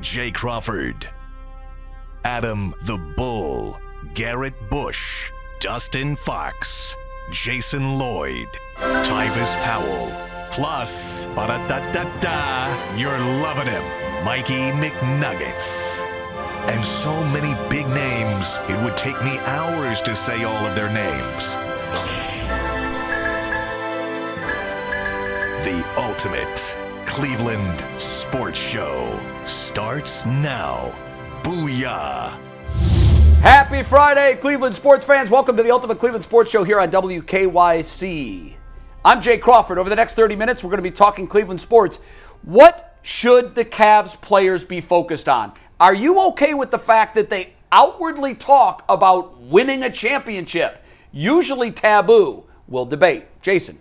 Jay Crawford, Adam the Bull, Garrett Bush, Dustin Fox, Jason Lloyd, Tyvis Powell, plus, ba-da-da-da-da, you're loving him, Mikey McNuggets. And so many big names, it would take me hours to say all of their names. The ultimate Cleveland sports show starts now. Booyah! Happy Friday, Cleveland sports fans. Welcome to the Ultimate Cleveland Sports Show here on WKYC. I'm Jay Crawford. Over the next 30 minutes, we're going to be talking Cleveland sports. What should the Cavs players be focused on? Are you okay with the fact that they outwardly talk about winning a championship? Usually taboo. We'll debate. Jason.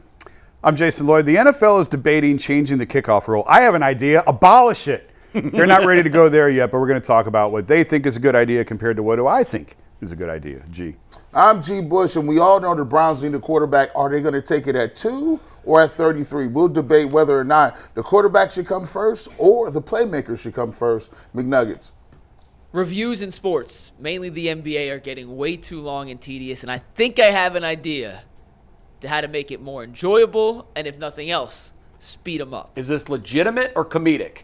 I'm Jason Lloyd. The NFL is debating changing the kickoff rule. I have an idea. Abolish it. They're not ready to go there yet, but we're going to talk about what they think is a good idea compared to what do I think is a good idea. G. I'm G. Bush, and we all know the Browns need a quarterback. Are they going to take it at 2 or at 33? We'll debate whether or not the quarterback should come first or the playmaker should come first. McNuggets. Reviews in sports, mainly the NBA, are getting way too long and tedious, and I think I have an idea to how to make it more enjoyable, and if nothing else, speed them up. Is this legitimate or comedic?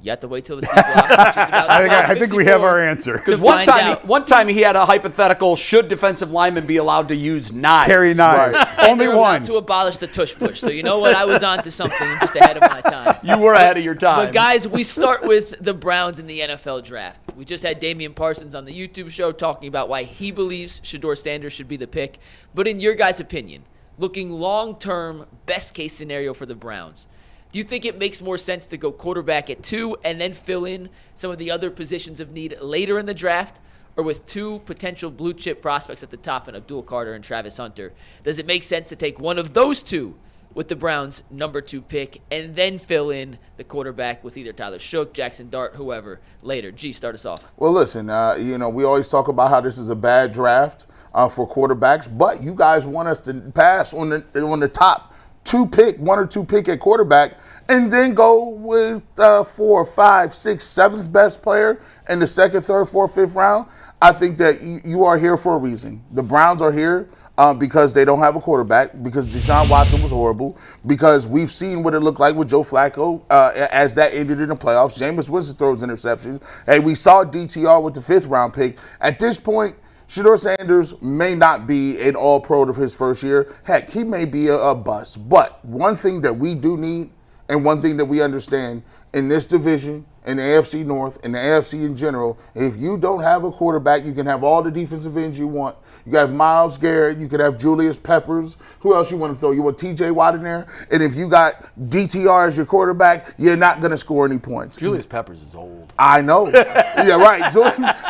You have to wait till the sequel, which is about I think we have our answer. Because one time he had a hypothetical, should defensive linemen be allowed to use knives? Carry knives. Right. Only they're one. allowed to abolish the tush push. So you know what? I was on to something just ahead of my time. You were ahead of your time. But guys, we start with the Browns in the NFL draft. We just had Damian Parsons on the YouTube show talking about why he believes Shedeur Sanders should be the pick. But in your guys' opinion, looking long-term, best-case scenario for the Browns, do you think it makes more sense to go quarterback at 2 and then fill in some of the other positions of need later in the draft? Or with 2 potential blue-chip prospects at the top in Abdul Carter and Travis Hunter, does it make sense to take one of those 2 with the Browns' number 2 pick and then fill in the quarterback with either Tyler Shough, Jackson Dart, whoever, later? G, start us off. Well, listen, we always talk about how this is a bad draft for quarterbacks, but you guys want us to pass on the top 1 or 2 pick at quarterback, and then go with 4, 5, 6, 7th best player in the 2nd, 3rd, 4th, 5th round. I think that you are here for a reason. The Browns are here because they don't have a quarterback, because Deshaun Watson was horrible, because we've seen what it looked like with Joe Flacco as that ended in the playoffs. Jameis Winston throws interceptions. Hey, we saw DTR with the 5th round pick. At this point, Shedeur Sanders may not be an all-pro of his first year. Heck, he may be a bust. But one thing that we do need, and one thing that we understand in this division, in the AFC North, and the AFC in general, if you don't have a quarterback, you can have all the defensive ends you want. You can have Myles Garrett. You could have Julius Peppers. Who else you want to throw? You want TJ Watt in there? And if you got DTR as your quarterback, you're not going to score any points. Julius Peppers is old. I know. Yeah, right.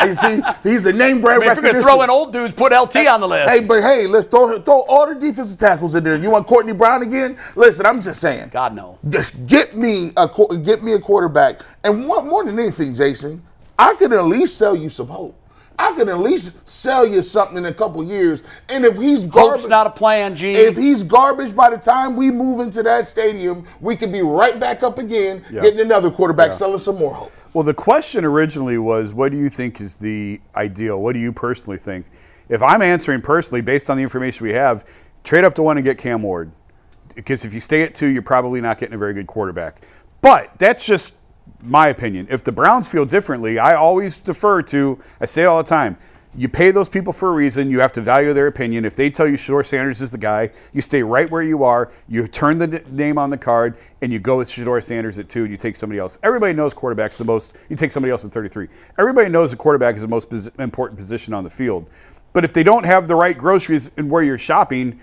You see, he's a name brand recognition. If you're going to throw in old dudes, put LT on the list. Hey, let's throw all the defensive tackles in there. You want Courtney Brown again? Listen, I'm just saying. God, no. Just get me a quarterback. And more than anything, Jason, I could at least sell you some hope. I could at least sell you something in a couple years. And if he's garbage, hope's not a plan, G. If he's garbage by the time we move into that stadium, we could be right back up again, getting another quarterback, selling some more hope. Well, the question originally was, what do you think is the ideal? What do you personally think? If I'm answering personally, based on the information we have, trade up to 1 and get Cam Ward. Because if you stay at 2, you're probably not getting a very good quarterback. But that's just my opinion. If the Browns feel differently, I always defer to, I say it all the time, you pay those people for a reason. You have to value their opinion. If they tell you Shedeur Sanders is the guy, you stay right where you are. You turn the name on the card, and you go with Shedeur Sanders at 2, and you take somebody else. Everybody knows quarterback's the most. You take somebody else at 33. Everybody knows the quarterback is the most important position on the field. But if they don't have the right groceries in where you're shopping,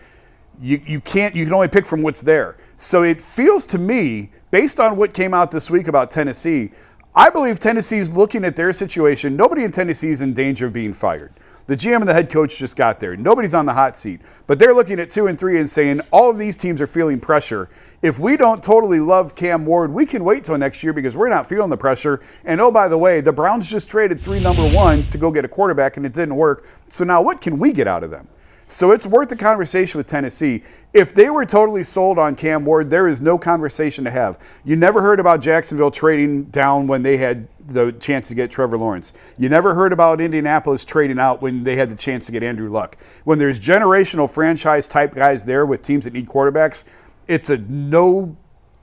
you can't. You can only pick from what's there. So it feels to me, based on what came out this week about Tennessee, I believe Tennessee's looking at their situation. Nobody in Tennessee is in danger of being fired. The GM and the head coach just got there. Nobody's on the hot seat. But they're looking at 2 and 3 and saying, all of these teams are feeling pressure. If we don't totally love Cam Ward, we can wait till next year because we're not feeling the pressure. And oh, by the way, the Browns just traded 3 number 1s to go get a quarterback and it didn't work. So now what can we get out of them? So it's worth the conversation with Tennessee. If they were totally sold on Cam Ward, there is no conversation to have. You never heard about Jacksonville trading down when they had the chance to get Trevor Lawrence. You never heard about Indianapolis trading out when they had the chance to get Andrew Luck. When there's generational franchise-type guys there with teams that need quarterbacks, it's a no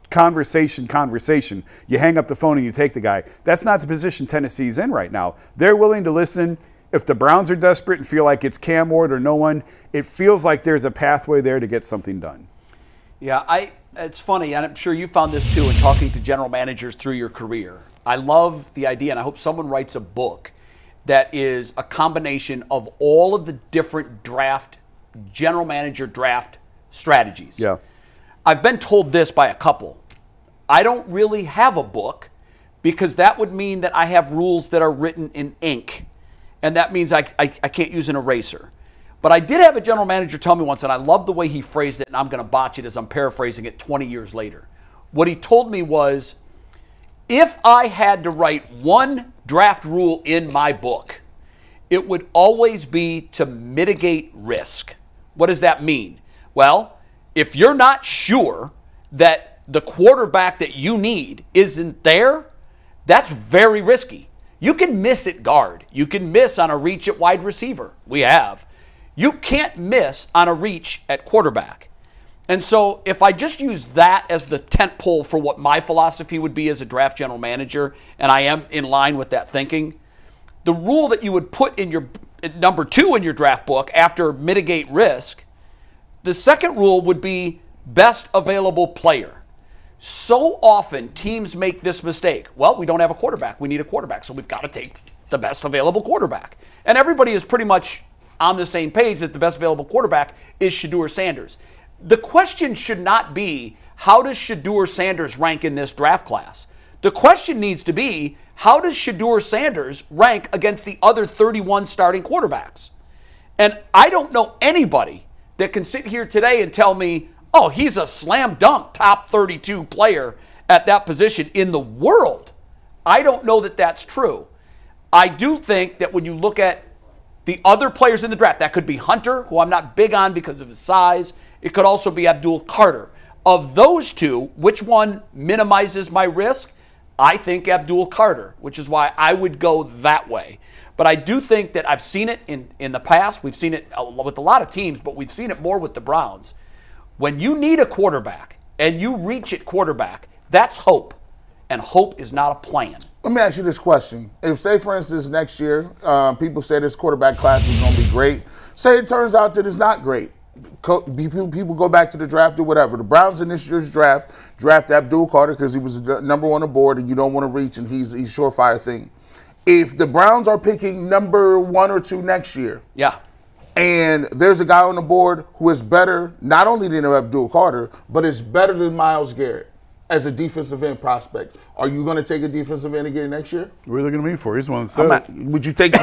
conversation. You hang up the phone and you take the guy. That's not the position Tennessee's in right now. They're willing to listen. If the Browns are desperate and feel like it's Cam Ward or no one, it feels like there's a pathway there to get something done. Yeah, it's funny, and I'm sure you found this too in talking to general managers through your career. I love the idea, and I hope someone writes a book that is a combination of all of the different general manager draft strategies. Yeah. I've been told this by a couple. I don't really have a book because that would mean that I have rules that are written in ink. And that means I can't use an eraser. But I did have a general manager tell me once, and I love the way he phrased it, and I'm going to botch it as I'm paraphrasing it 20 years later. What he told me was, if I had to write one draft rule in my book, it would always be to mitigate risk. What does that mean? Well, if you're not sure that the quarterback that you need isn't there, that's very risky. You can miss at guard. You can miss on a reach at wide receiver. We have. You can't miss on a reach at quarterback. And so if I just use that as the tent pole for what my philosophy would be as a draft general manager, and I am in line with that thinking, the rule that you would put in your number 2 in your draft book after mitigate risk, the second rule would be best available player. So often teams make this mistake. Well, we don't have a quarterback. We need a quarterback, so we've got to take the best available quarterback. And everybody is pretty much on the same page that the best available quarterback is Shedeur Sanders. The question should not be, how does Shedeur Sanders rank in this draft class? The question needs to be, how does Shedeur Sanders rank against the other 31 starting quarterbacks? And I don't know anybody that can sit here today and tell me, oh, he's a slam dunk top 32 player at that position in the world. I don't know that that's true. I do think that when you look at the other players in the draft, that could be Hunter, who I'm not big on because of his size. It could also be Abdul Carter. Of those two, which one minimizes my risk? I think Abdul Carter, which is why I would go that way. But I do think that I've seen it in the past. We've seen it with a lot of teams, but we've seen it more with the Browns. When you need a quarterback and you reach at quarterback, that's hope. And hope is not a plan. Let me ask you this question. If, say, for instance, next year, people say this quarterback class is going to be great. Say it turns out that it's not great. People go back to the draft or whatever. The Browns in this year's draft Abdul Carter because he was the number 1 on the board and you don't want to reach and he's surefire thing. If the Browns are picking number 1 or 2 next year, yeah, and there's a guy on the board who is better, not only than Abdul Carter, but is better than Myles Garrett as a defensive end prospect. Are you going to take a defensive end again next year? What are you looking at me for? He's the one that said it. Would you take?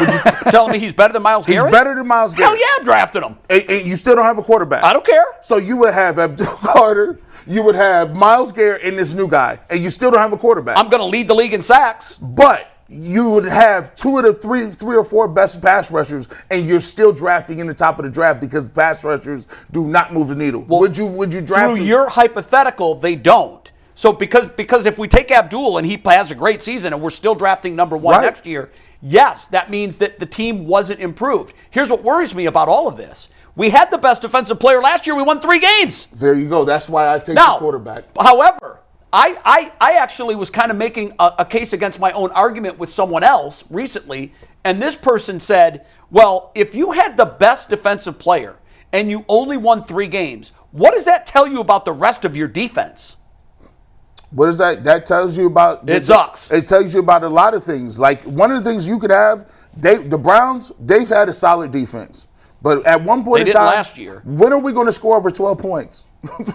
Telling me he's better than Myles Garrett? He's better than Myles Garrett. Hell yeah, I'm drafting him. And you still don't have a quarterback. I don't care. So you would have Abdul Carter, you would have Myles Garrett and this new guy, and you still don't have a quarterback. I'm going to lead the league in sacks. But you would have 2 of the three or 4 best pass rushers, and you're still drafting in the top of the draft because pass rushers do not move the needle. Well, would you draft? Through your hypothetical, they don't. So because if we take Abdul and he has a great season and we're still drafting number 1 next year, yes, that means that the team wasn't improved. Here's what worries me about all of this. We had the best defensive player last year. We won 3 games. There you go. That's why I take the quarterback. However, I actually was kind of making a case against my own argument with someone else recently, and this person said, well, if you had the best defensive player and you only won 3 games, what does that tell you about the rest of your defense? What is that? That tells you about... It sucks. It tells you about a lot of things. Like, one of the things you could have, the Browns, they've had a solid defense. But at one point in time... last year. When are we going to score over 12 points?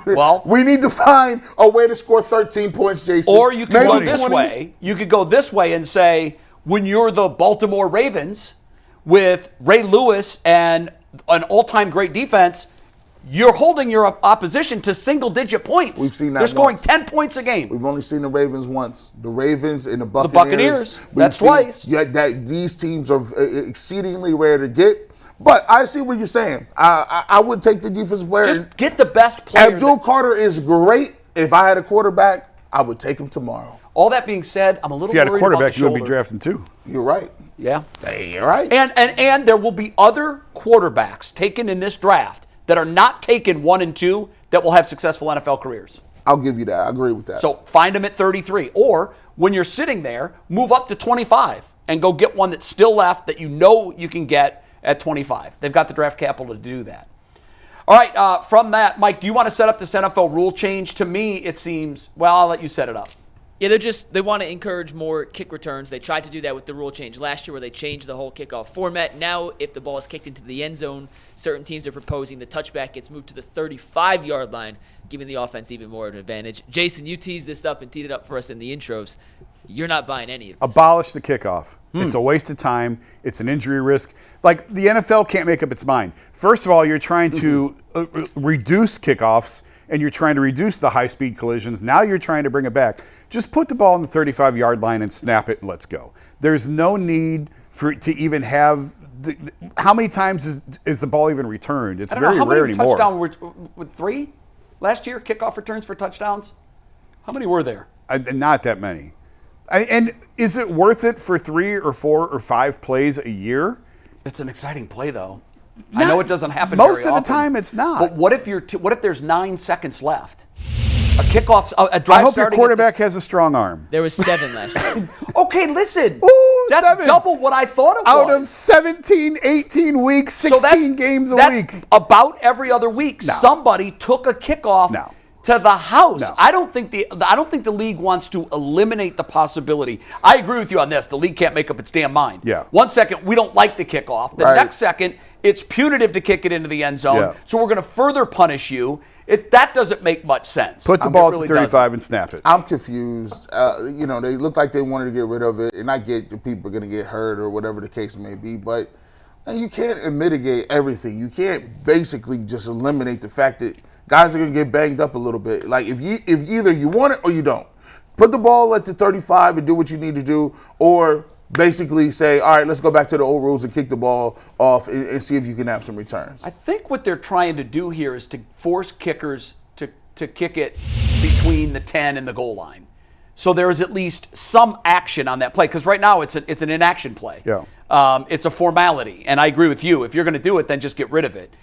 Well, we need to find a way to score 13 points, Jason. Or you could Maybe go this 20. way. You could go this way and say, when you're the Baltimore Ravens with Ray Lewis and an all-time great defense, you're holding your opposition to single-digit points. We've seen that. They're scoring once. 10 points a game. We've only seen the Ravens once. The Ravens and the Buccaneers. The Buccaneers. That's twice. Yeah, these teams are exceedingly rare to get. But I see what you're saying. I would take the defensive player. Just get the best player. Abdul Carter is great. If I had a quarterback, I would take him tomorrow. All that being said, I'm a little If you had a worried quarterback, about the you would be shoulder. drafting too. You're right. Yeah. You're right. And there will be other quarterbacks taken in this draft that are not taken 1 and 2 that will have successful NFL careers. I'll give you that. I agree with that. So find them at 33. Or when you're sitting there, move up to 25 and go get one that's still left that you know you can get at 25. They've got the draft capital to do that. All right, from that, Mike, do you want to set up this NFL rule change? To me, it seems, well, I'll let you set it up. Yeah, they want to encourage more kick returns. They tried to do that with the rule change last year where they changed the whole kickoff format. Now, if the ball is kicked into the end zone, certain teams are proposing the touchback gets moved to the 35-yard line, giving the offense even more of an advantage. Jason, you teased this up and teed it up for us in the intros. You're not buying any of this. Abolish the kickoff. It's a waste of time. It's an injury risk. Like, the NFL can't make up its mind. First of all, you're trying to reduce kickoffs, and you're trying to reduce the high-speed collisions. Now you're trying to bring it back. Just put the ball on the 35-yard line and snap it and let's go. There's no need to even have how many times is the ball even returned? It's very rare anymore. How many touchdowns were 3 last year, kickoff returns for touchdowns? How many were there? Not that many. And is it worth it for 3 or 4 or 5 plays a year? It's an exciting play, though. I know it doesn't happen most very of the often, time. It's not. But what if there's 9 seconds left? A kickoff, a drive. I hope your quarterback has a strong arm. There was 7 last year. Okay, listen. Ooh, that's 7. double what I thought it Out was. of 17, 18 weeks, 16 games a that's week. About every other week, somebody took a kickoff to the house. No. I don't think the league wants to eliminate the possibility. I agree with you on this. The league can't make up its damn mind. Yeah. 1 second, we don't like the kickoff. The next second, it's punitive to kick it into the end zone. Yeah. So we're going to further punish you. That doesn't make much sense. Put the ball to 35 and snap it. I'm confused. They look like they wanted to get rid of it, and I get the people are going to get hurt or whatever the case may be, but you can't mitigate everything. You can't basically just eliminate the fact that guys are going to get banged up a little bit. Like, if either you want it or you don't. Put the ball at the 35 and do what you need to do, or basically say, all right, let's go back to the old rules and kick the ball off and see if you can have some returns. I think what they're trying to do here is to force kickers to kick it between the 10 and the goal line. So there is at least some action on that play, because right now it's an inaction play. Yeah. It's a formality, and I agree with you. If you're going to do it, then just get rid of it.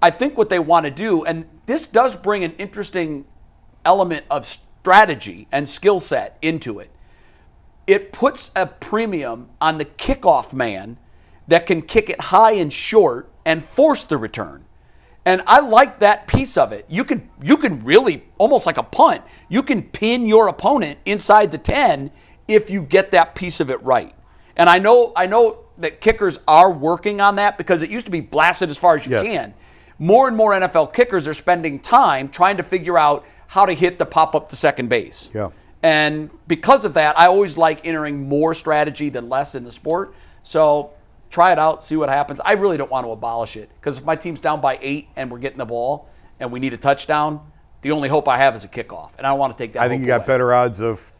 I think what they want to do, and this does bring an interesting element of strategy and skill set into it. It puts a premium on the kickoff man that can kick it high and short and force the return. And I like that piece of it. You can really, almost like a punt, you can pin your opponent inside the 10 if you get that piece of it right. And I know that kickers are working on that, because it used to be blast it as far as you can. More and more NFL kickers are spending time trying to figure out how to hit the pop up to second base. Yeah. And because of that, I always like entering more strategy than less in the sport. So try it out, see what happens. I really don't want to abolish it, because if my team's down by 8 and we're getting the ball and we need a touchdown, the only hope I have is a kickoff. And I don't want to take that. I think you got better odds of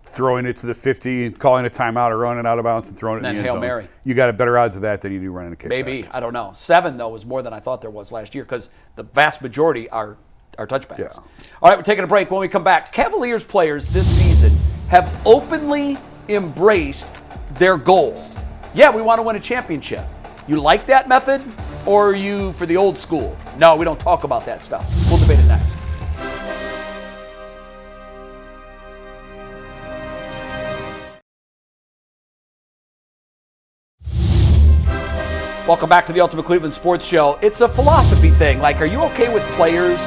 throwing it to the 50 and calling a timeout or running out of bounds and throwing it in the end Hail zone. Mary. You got a better odds of that than you do running a kickback. Maybe. I don't know. 7, though, was more than I thought there was last year, because the vast majority are touchbacks. Yeah. All right, we're taking a break. When we come back, Cavaliers players this season have openly embraced their goal. Yeah, we want to win a championship. You like that method, or are you for the old school? No, we don't talk about that stuff. We'll debate it next. Welcome back to the Ultimate Cleveland Sports Show. It's a philosophy thing. Like, are you okay with players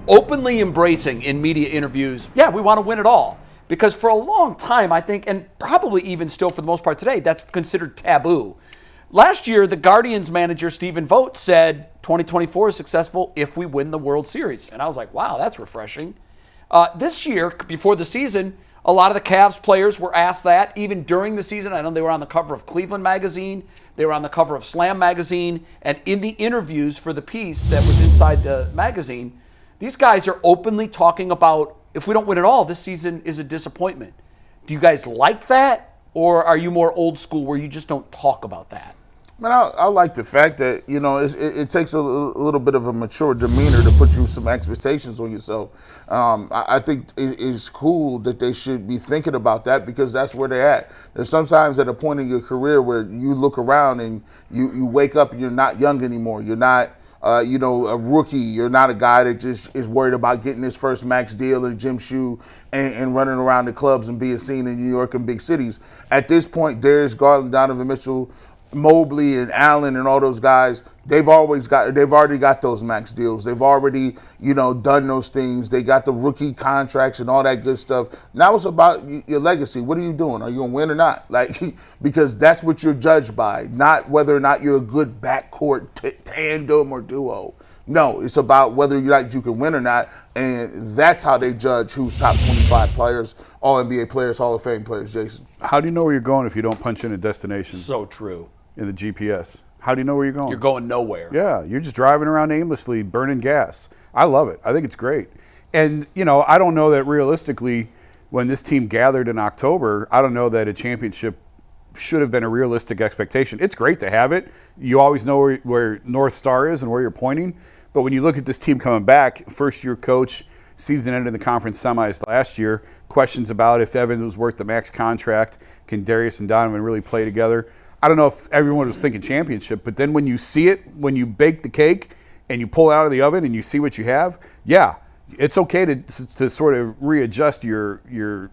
openly embracing in media interviews, yeah, we want to win it all? Because for a long time, I think, and probably even still for the most part today, that's considered taboo. Last year, the Guardians manager, Stephen Vogt, said 2024 is successful if we win the World Series. And I was like, wow, that's refreshing. This year, before the season, a lot of the Cavs players were asked that, even during the season. I know they were on the cover of Cleveland magazine. They were on the cover of Slam magazine. And in the interviews for the piece that was inside the magazine, these guys are openly talking about, if we don't win it all, this season is a disappointment. Do you guys like that? Or are you more old school where you just don't talk about that? Man, I like the fact that, it takes a little bit of a mature demeanor to put you some expectations on yourself. I think it's cool that they should be thinking about that because that's where they're at. There's sometimes at a point in your career where you look around and you wake up and you're not young anymore. You're not, a rookie. You're not a guy that just is worried about getting his first max deal and gym shoe and running around the clubs and being seen in New York and big cities. At this point, Darius Garland, Donovan Mitchell, Mobley and Allen and all those guys, they've already got those max deals. They've already, done those things. They got the rookie contracts and all that good stuff. Now it's about your legacy. What are you doing? Are you going to win or not? Because that's what you're judged by, not whether or not you're a good backcourt tandem or duo. No, it's about whether you can win or not, and that's how they judge who's top 25 players, All-NBA players, Hall of Fame players, Jason. How do you know where you're going if you don't punch in a destination? So true. In the GPS. How do you know where you're going? You're going nowhere. Yeah, you're just driving around aimlessly, burning gas. I love it. I think it's great. And, I don't know that realistically, when this team gathered in October, I don't know that a championship should have been a realistic expectation. It's great to have it. You always know where North Star is and where you're pointing. But when you look at this team coming back, first-year coach, season ended in the conference semis last year, questions about if Evan was worth the max contract, can Darius and Donovan really play together? I don't know if everyone was thinking championship, but then when you see it, when you bake the cake and you pull it out of the oven and you see what you have, yeah, it's okay to sort of readjust your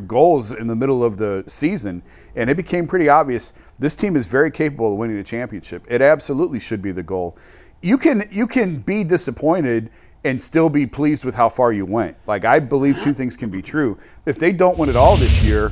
goals in the middle of the season. And it became pretty obvious this team is very capable of winning a championship. It absolutely should be the goal. You can be disappointed and still be pleased with how far you went. I believe two things can be true. If they don't win it all this year,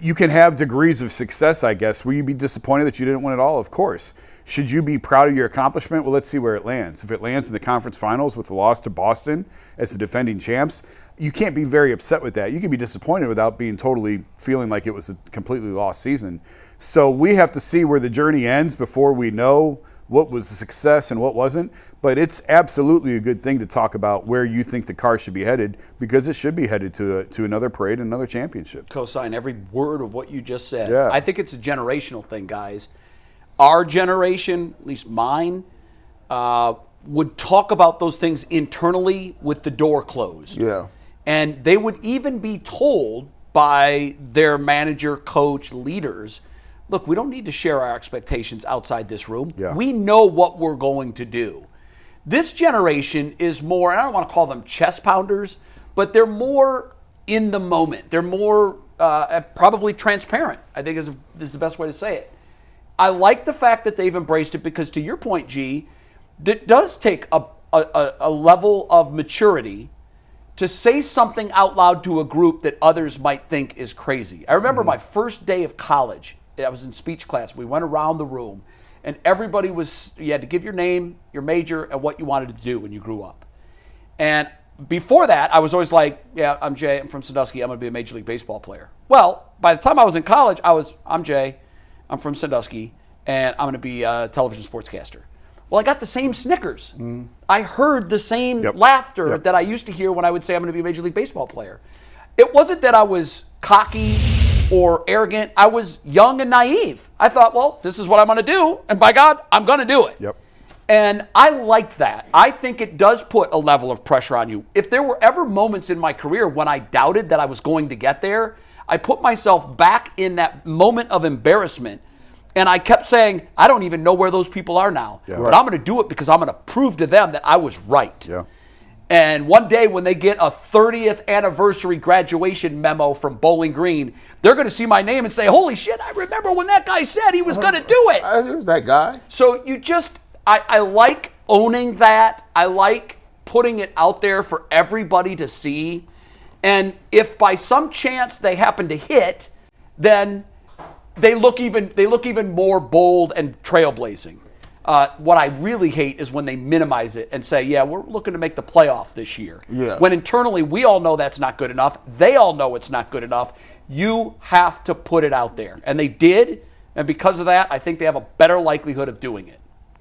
you can have degrees of success, I guess. Will you be disappointed that you didn't win it all? Of course. Should you be proud of your accomplishment? Well, let's see where it lands. If it lands in the conference finals with a loss to Boston as the defending champs, you can't be very upset with that. You can be disappointed without being totally feeling like it was a completely lost season. So we have to see where the journey ends before we know what was a success and what wasn't. But it's absolutely a good thing to talk about where you think the car should be headed, because it should be headed to another parade and another championship. Co-sign every word of what you just said. Yeah. I think it's a generational thing, guys. Our generation, at least mine, would talk about those things internally with the door closed. Yeah. And they would even be told by their manager, coach, leaders, look, we don't need to share our expectations outside this room. Yeah. We know what we're going to do. This generation is more, and I don't want to call them chest pounders, but they're more in the moment. They're more probably transparent, I think is the best way to say it. I like the fact that they've embraced it because, to your point, G, it does take a level of maturity to say something out loud to a group that others might think is crazy. I remember my first day of college. I was in speech class. We went around the room, and everybody you had to give your name, your major, and what you wanted to do when you grew up. And before that, I was always like, yeah, I'm Jay, I'm from Sandusky, I'm going to be a Major League Baseball player. Well, by the time I was in college, I'm Jay, I'm from Sandusky, and I'm going to be a television sportscaster. Well, I got the same snickers. I heard the same laughter that I used to hear when I would say I'm going to be a Major League Baseball player. It wasn't that I was cocky or arrogant. I was young and naive. I thought, well, this is what I'm going to do, and by God, I'm going to do it. Yep. And I like that. I think it does put a level of pressure on you. If there were ever moments in my career when I doubted that I was going to get there, I put myself back in that moment of embarrassment, and I kept saying, I don't even know where those people are now. Yeah. But I'm going to do it because I'm going to prove to them that I was right. Yeah. And one day when they get a 30th anniversary graduation memo from Bowling Green, they're going to see my name and say, holy shit, I remember when that guy said he was going to do it. It was that guy. So I like owning that. I like putting it out there for everybody to see. And if by some chance they happen to hit, then they look even more bold and trailblazing. What I really hate is when they minimize it and say, yeah, we're looking to make the playoffs this year. Yeah. When internally we all know that's not good enough. They all know it's not good enough. You have to put it out there. And they did. And because of that, I think they have a better likelihood of doing it.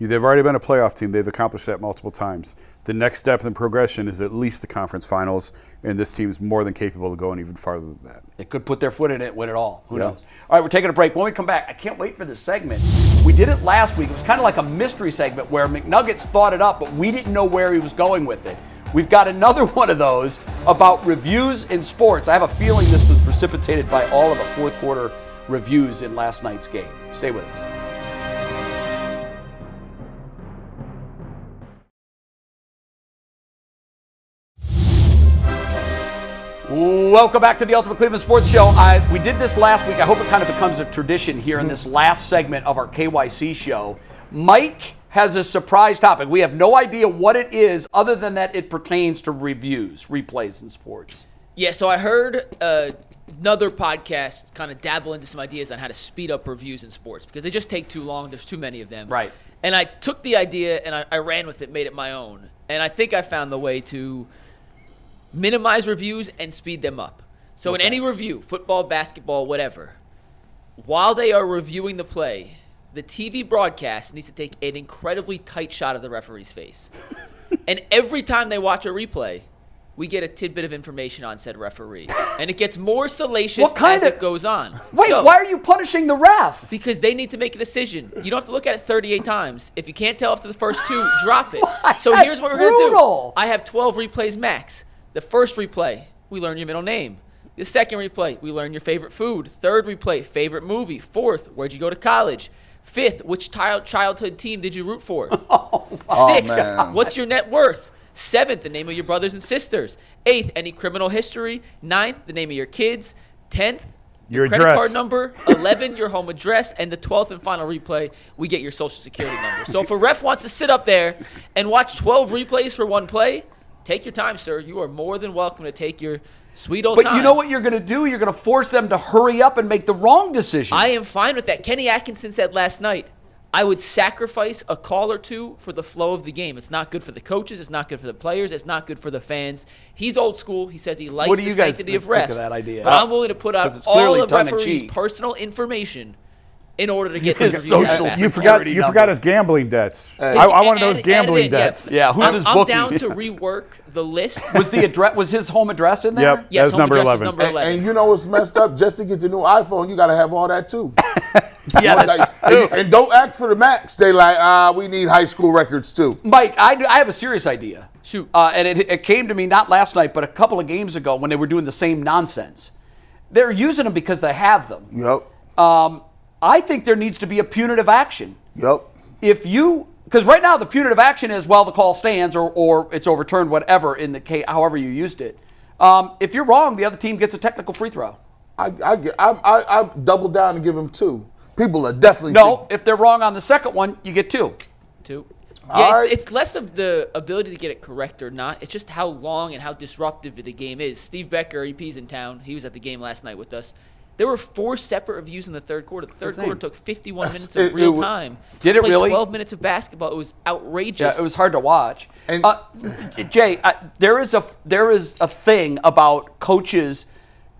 They've already been a playoff team. They've accomplished that multiple times. The next step in the progression is at least the conference finals, and this team's more than capable of going even farther than that. They could put their foot in it, win it all. Who knows? All right, we're taking a break. When we come back, I can't wait for this segment. We did it last week. It was kind of like a mystery segment where McNuggets thought it up, but we didn't know where he was going with it. We've got another one of those about reviews in sports. I have a feeling this was precipitated by all of the fourth quarter reviews in last night's game. Stay with us. Welcome back to the Ultimate Cleveland Sports Show. We did this last week. I hope it kind of becomes a tradition here in this last segment of our KYC show. Mike has a surprise topic. We have no idea what it is other than that it pertains to reviews, replays in sports. Yeah, so I heard another podcast kind of dabble into some ideas on how to speed up reviews in sports because they just take too long. There's too many of them. Right. And I took the idea and I ran with it, made it my own. And I think I found the way to minimize reviews and speed them up. So in any review, football, basketball, whatever, while they are reviewing the play, the TV broadcast needs to take an incredibly tight shot of the referee's face. And every time they watch a replay, we get a tidbit of information on said referee. And it gets more salacious as it goes on. Wait, why are you punishing the ref? Because they need to make a decision. You don't have to look at it 38 times. If you can't tell after the first two, drop it. So here's what we're going to do. I have 12 replays max. The first replay, we learn your middle name. The second replay, we learn your favorite food. Third replay, favorite movie. Fourth, where'd you go to college? Fifth, which childhood team did you root for? Sixth, what's your net worth? Seventh, the name of your brothers and sisters. Eighth, any criminal history. Ninth, the name of your kids. 10th, your credit card number. 11, your home address. And the 12th and final replay, we get your social security number. So if a ref wants to sit up there and watch 12 replays for one play, take your time, sir. You are more than welcome to take your sweet old time. But you know what you're going to do? You're going to force them to hurry up and make the wrong decision. I am fine with that. Kenny Atkinson said last night, I would sacrifice a call or two for the flow of the game. It's not good for the coaches. It's not good for the players. It's not good for the fans. He's old school. He says he likes the sanctity of refs. What do you guys think of that idea? But I'm willing to put out all the referees' personal information in order to get his social you forgot his gambling debts. I wanted those gambling debts. Yeah, who's his bookie? I'm down to rework the list. Was his home address in there? Yep, yes, that was number 11. And you know what's messed up? Just to get the new iPhone, you got to have all that too. Yeah, that's true. And don't act for the max. They like, we need high school records too. Mike, I have a serious idea. Shoot. And it came to me not last night, but a couple of games ago when they were doing the same nonsense. They're using them because they have them. Yep. I think there needs to be a punitive action. Yep. Because right now the punitive action is, well, the call stands or it's overturned, whatever, in the case, however you used it. If you're wrong, the other team gets a technical free throw. I double down and give them 2. People are definitely if they're wrong on the second one, you get 2. Yeah, it's less of the ability to get it correct or not. It's just how long and how disruptive the game is. Steve Becker, EP's in town. He was at the game last night with us. There were 4 separate reviews in the third quarter. The third quarter took 51 minutes of real time. Did it really? 12 minutes of basketball. It was outrageous. Yeah, it was hard to watch. And Jay, there is a thing about coaches.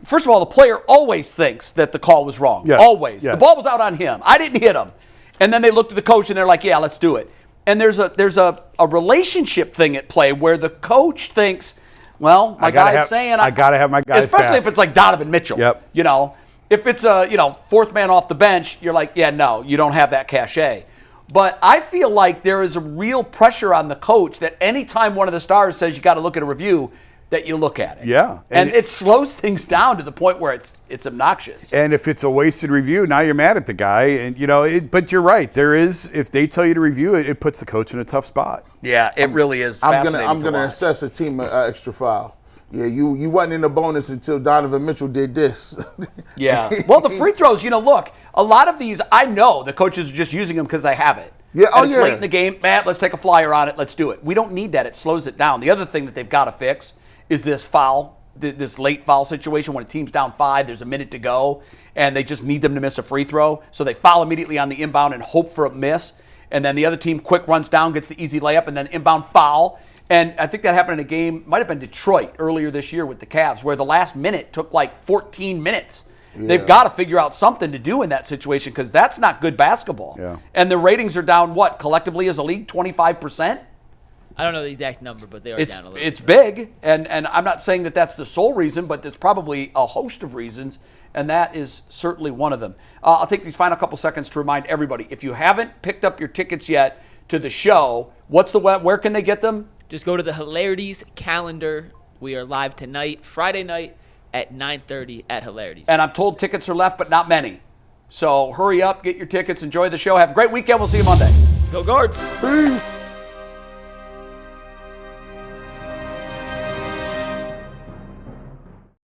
First of all, the player always thinks that the call was wrong. Yes. Always. Yes. The ball was out on him. I didn't hit him. And then they looked at the coach and they're like, yeah, let's do it. And there's a relationship thing at play where the coach thinks, well, my guy's saying I got to have my guys especially back. If it's like Donovan Mitchell. Yep. You know, if it's a fourth man off the bench, you're like, yeah, no, you don't have that cachet. But I feel like there is a real pressure on the coach that anytime one of the stars says you got to look at a review, that you look at it. Yeah. And it slows things down to the point where it's obnoxious. And if it's a wasted review, now you're mad at the guy. And but you're right. There is, if they tell you to review it, it puts the coach in a tough spot. Yeah, it really is fascinating. I'm gonna assess a team extra foul. Yeah, you wasn't in the bonus until Donovan Mitchell did this. Yeah. Well, the free throws, look, a lot of these, I know the coaches are just using them because they have it. Yeah, and it's late in the game. Matt, let's take a flyer on it. Let's do it. We don't need that. It slows it down. The other thing that they've got to fix is this foul, this late foul situation when a team's down 5, there's a minute to go, and they just need them to miss a free throw. So they foul immediately on the inbound and hope for a miss. And then the other team quick runs down, gets the easy layup, and then inbound foul. And I think that happened in a game, might have been Detroit earlier this year with the Cavs, where the last minute took like 14 minutes. They've got to figure out something to do in that situation because that's not good basketball. Yeah. And the ratings are down, what, collectively as a league, 25%? I don't know the exact number, but they are down a little It's bit. big, and I'm not saying that that's the sole reason, but there's probably a host of reasons, and that is certainly one of them. I'll take these final couple seconds to remind everybody, if you haven't picked up your tickets yet to the show, where can they get them? Just go to the Hilarities calendar. We are live tonight, Friday night at 9:30 at Hilarities. And I'm told tickets are left, but not many. So hurry up, get your tickets, enjoy the show. Have a great weekend. We'll see you Monday. Go Guards! Peace.